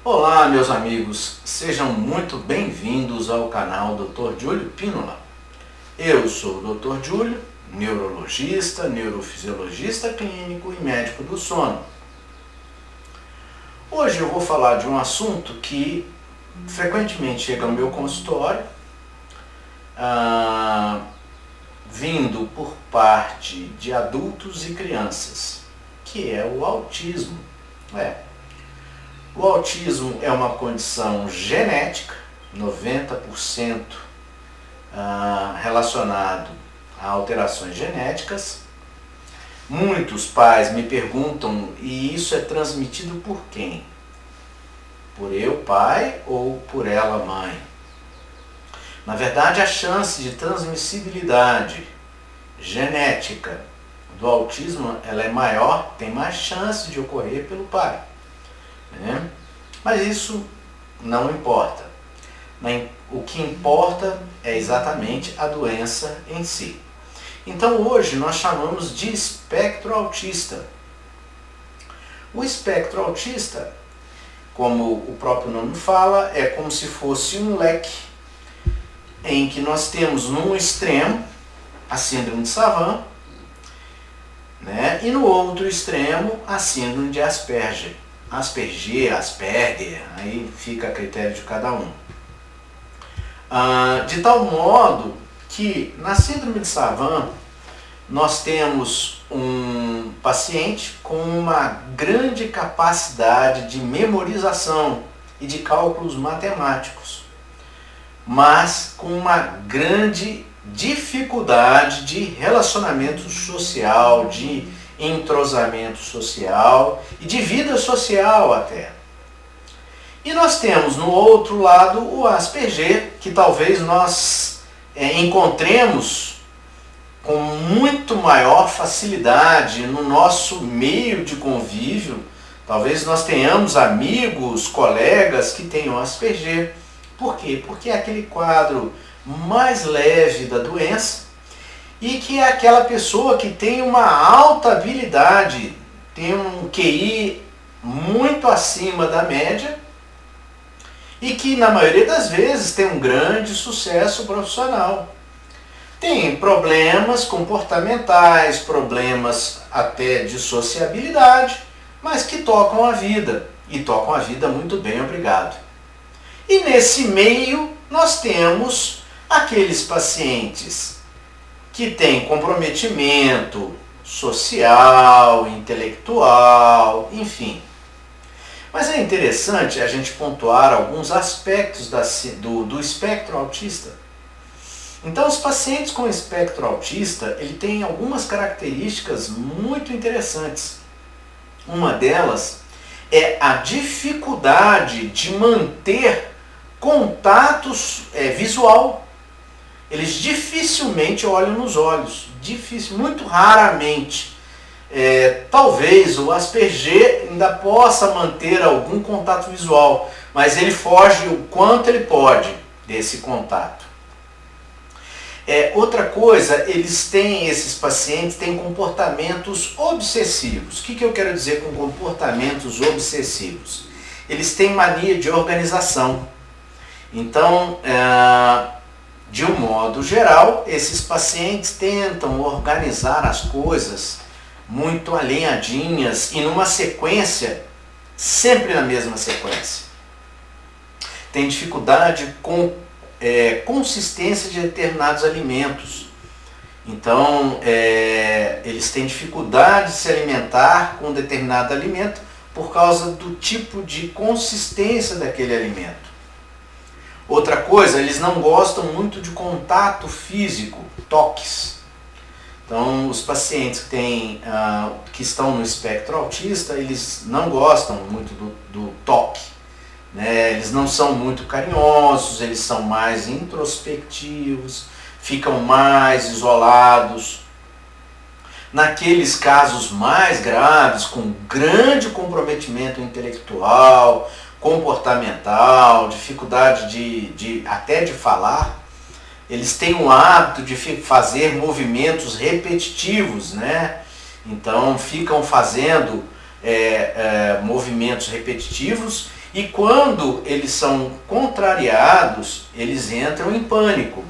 Olá, meus amigos, sejam muito bem-vindos ao canal Dr. Júlio Pínola. Eu sou o Dr. Júlio, neurologista, neurofisiologista clínico e médico do sono. Hoje eu vou falar de um assunto que frequentemente chega no meu consultório, vindo por parte de adultos e crianças, que é o autismo. O autismo é uma condição genética, 90% relacionado a alterações genéticas. Muitos pais me perguntam, e isso é transmitido por quem? Por eu, pai, ou por ela, mãe? Na verdade, a chance de transmissibilidade genética do autismo ela é maior, tem mais chance de ocorrer pelo pai. Mas isso não importa. O que importa é exatamente a doença em si. Então hoje nós chamamos de espectro autista. O espectro autista, como o próprio nome fala, é como se fosse um leque em que nós temos num extremo a síndrome de Savant, e no outro extremo a síndrome de Asperger. Asperger, aí fica a critério de cada um. De tal modo que na síndrome de Savant nós temos um paciente com uma grande capacidade de memorização e de cálculos matemáticos, mas com uma grande dificuldade de relacionamento social, de entrosamento social e de vida social até. E nós temos no outro lado o Asperger, que talvez nós encontremos com muito maior facilidade no nosso meio de convívio. Talvez nós tenhamos amigos, colegas que tenham Asperger. Por quê? Porque é aquele quadro mais leve da doença, e que é aquela pessoa que tem uma alta habilidade, tem um QI muito acima da média e que na maioria das vezes tem um grande sucesso profissional. Tem problemas comportamentais, problemas até de sociabilidade, mas que tocam a vida, e tocam a vida muito bem, obrigado. E nesse meio nós temos aqueles pacientes que tem comprometimento social, intelectual, enfim. Mas é interessante a gente pontuar alguns aspectos do espectro autista. Então, os pacientes com espectro autista, ele tem algumas características muito interessantes. Uma delas é a dificuldade de manter contatos visual. Eles dificilmente olham nos olhos, muito raramente. Talvez o Asperger ainda possa manter algum contato visual, mas ele foge o quanto ele pode desse contato. Outra coisa, esses pacientes têm comportamentos obsessivos. O que eu quero dizer com comportamentos obsessivos? Eles têm mania de organização. Então, de um modo geral, esses pacientes tentam organizar as coisas muito alinhadinhas e numa sequência, sempre na mesma sequência. Tem dificuldade com consistência de determinados alimentos. Então, eles têm dificuldade de se alimentar com um determinado alimento por causa do tipo de consistência daquele alimento. Outra coisa, eles não gostam muito de contato físico, toques. Então, os pacientes que estão no espectro autista, eles não gostam muito do toque. Eles não são muito carinhosos, eles são mais introspectivos, ficam mais isolados. Naqueles casos mais graves, com grande comprometimento intelectual, comportamental, dificuldade até de falar, eles têm o hábito de fazer movimentos repetitivos, Então ficam fazendo movimentos repetitivos E quando eles são contrariados, eles entram em pânico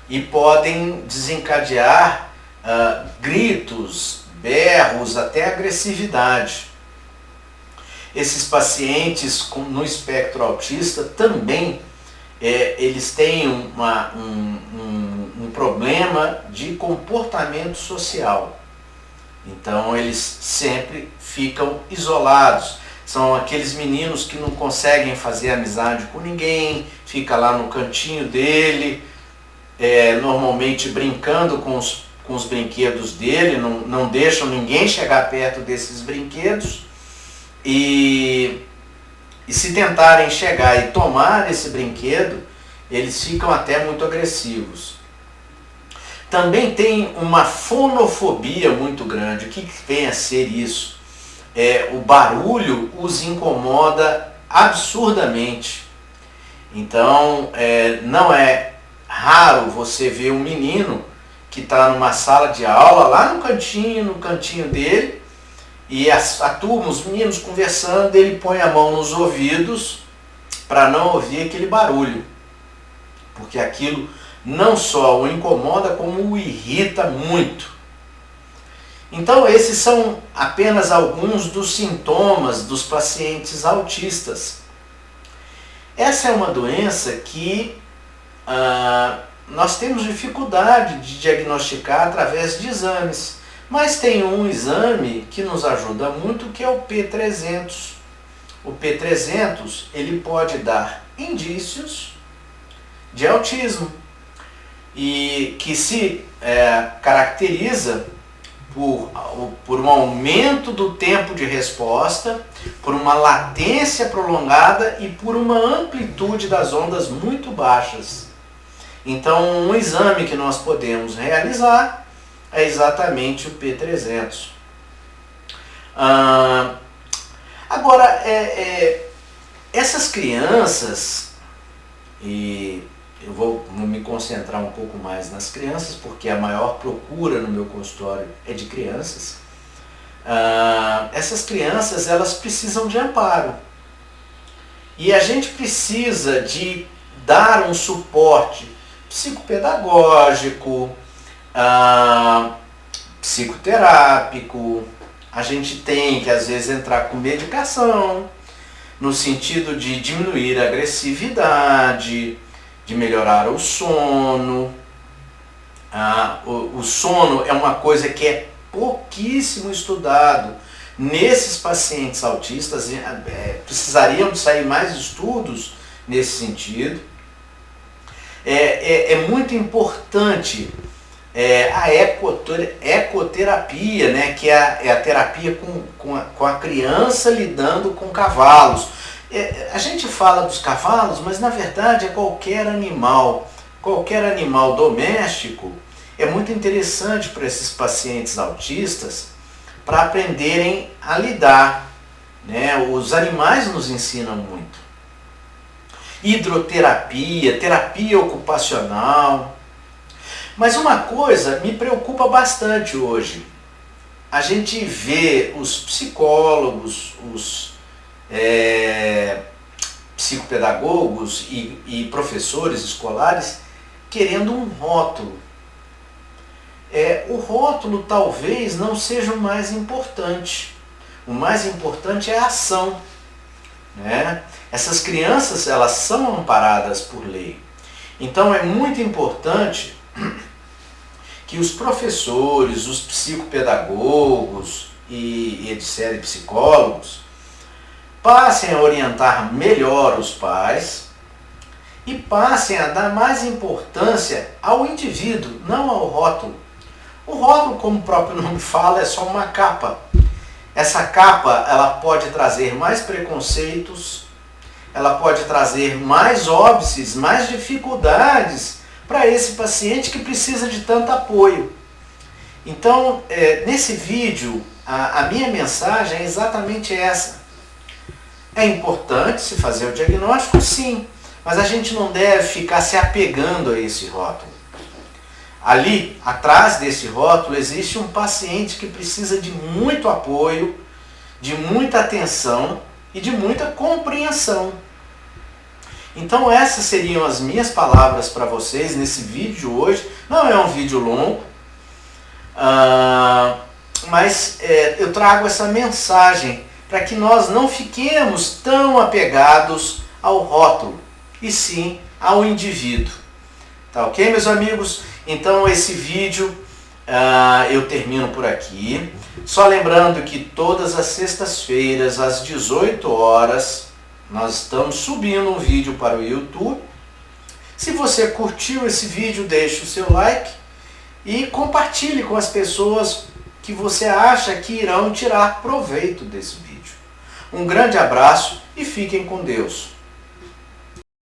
e podem desencadear gritos, berros, até agressividade. Esses pacientes no espectro autista também eles têm um problema de comportamento social. Então eles sempre ficam isolados. São aqueles meninos que não conseguem fazer amizade com ninguém, fica lá no cantinho dele, normalmente brincando com os brinquedos dele, não deixam ninguém chegar perto desses brinquedos. E se tentarem chegar e tomar esse brinquedo, eles ficam até muito agressivos. Também tem uma fonofobia muito grande. O que vem a ser isso? O barulho os incomoda absurdamente. Então, não é raro você ver um menino que está numa sala de aula, lá no cantinho dele, e a turma, os meninos conversando, ele põe a mão nos ouvidos para não ouvir aquele barulho. Porque aquilo não só o incomoda, como o irrita muito. Então esses são apenas alguns dos sintomas dos pacientes autistas. Essa é uma doença que nós temos dificuldade de diagnosticar através de exames. Mas tem um exame que nos ajuda muito, que é o P300. O P300 ele pode dar indícios de autismo e que se caracteriza por um aumento do tempo de resposta, por uma latência prolongada e por uma amplitude das ondas muito baixas. Então, um exame que nós podemos realizar é exatamente o P300. Agora, essas crianças, e eu vou me concentrar um pouco mais nas crianças, porque a maior procura no meu consultório é de crianças. Essas crianças, elas precisam de amparo. E a gente precisa de dar um suporte psicopedagógico, psicoterápico. A gente tem que às vezes entrar com medicação, no sentido de diminuir a agressividade, de melhorar o sono. O sono é uma coisa que é pouquíssimo estudado nesses pacientes autistas. Precisariam de sair mais estudos nesse sentido. É muito importante a ecoterapia, né, que é a terapia com a criança lidando com cavalos. A gente fala dos cavalos, mas na verdade é qualquer animal doméstico. É muito interessante para esses pacientes autistas para aprenderem a lidar, né? Os animais nos ensinam muito. Hidroterapia, terapia ocupacional. Mas uma coisa me preocupa bastante hoje. A gente vê os psicólogos, os psicopedagogos e professores escolares querendo um rótulo. O rótulo talvez não seja o mais importante. O mais importante é a ação, né? Essas crianças, elas são amparadas por lei. Então é muito importante que os professores, os psicopedagogos e etc. psicólogos passem a orientar melhor os pais e passem a dar mais importância ao indivíduo, não ao rótulo. O rótulo, como o próprio nome fala, é só uma capa. Essa capa, ela pode trazer mais preconceitos, ela pode trazer mais óbices, mais dificuldades para esse paciente que precisa de tanto apoio. Então, nesse vídeo, a minha mensagem é exatamente essa. É importante se fazer o diagnóstico, sim, mas a gente não deve ficar se apegando a esse rótulo. Ali, atrás desse rótulo, existe um paciente que precisa de muito apoio, de muita atenção e de muita compreensão. Então essas seriam as minhas palavras para vocês nesse vídeo hoje. Não é um vídeo longo, mas eu trago essa mensagem para que nós não fiquemos tão apegados ao rótulo, e sim ao indivíduo. Tá ok, meus amigos? Então esse vídeo eu termino por aqui. Só lembrando que todas as sextas-feiras, às 18 horas, nós estamos subindo um vídeo para o YouTube. Se você curtiu esse vídeo, deixe o seu like e compartilhe com as pessoas que você acha que irão tirar proveito desse vídeo. Um grande abraço e fiquem com Deus.